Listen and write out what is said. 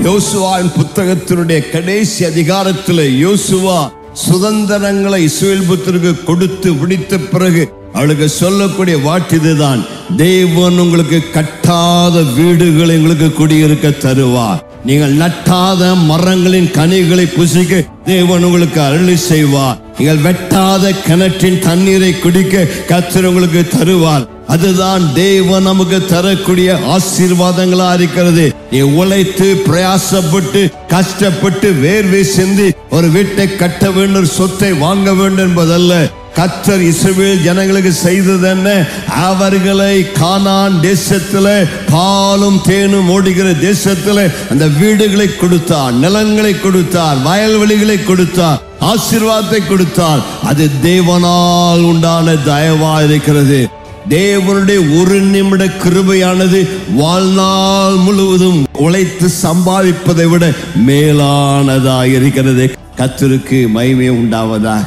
யோசுவாவின் புத்தகத்தினுடைய கடைசி அதிகாரத்தில் யோசுவா சுதந்திரங்களை இஸ்ரவேல் புத்திரருக்கு கொடுத்து முடித்த பிறகு அவளுக்கு சொல்லக்கூடிய வார்த்தை இதுதான்: தேவன் உங்களுக்கு கட்டாத வீடுகளை உங்களுக்கு குடியிருக்க தருவார். நீங்கள் நட்டாத மரங்களின் கனிகளை புசிக்க தேவன் உங்களுக்கு அருளி செய்வார். நீங்கள் வெட்டாத கிணற்றின் தண்ணீரை குடிக்க கர்த்தர் உங்களுக்கு தருவார். அதுதான் தேவன் நமக்கு தரக்கூடிய ஆசீர்வாதங்களா இருக்கிறது. நீ உழைத்து பிரயாசப்பட்டு கஷ்டப்பட்டு வேர்வை சிந்தி ஒரு வீட்டை கட்ட வேண்டும், சொத்தை வாங்க வேண்டும் என்பதல்ல. கர்த்தர் இஸ்ரவேல் ஜனங்களுக்கு செய்தது என்ன? அவர்களை கானான் தேசத்திலே பாலும் தேனும் ஓடுகிற தேசத்திலே அந்த வீடுகளை கொடுத்தார், நிலங்களை கொடுத்தார், வயல்வெளிகளை கொடுத்தார், ஆசீர்வாதத்தை கொடுத்தார். அது தேவனால் உண்டான தயவா இருக்கிறது. தேவனுடைய ஒரு நிமிட கிருபையானது வாழ்நாள் முழுவதும் உழைத்து சம்பாதிப்பதை விட மேலானதாக இருக்கிறது. கர்த்தருக்கு மகிமை உண்டாவதாக.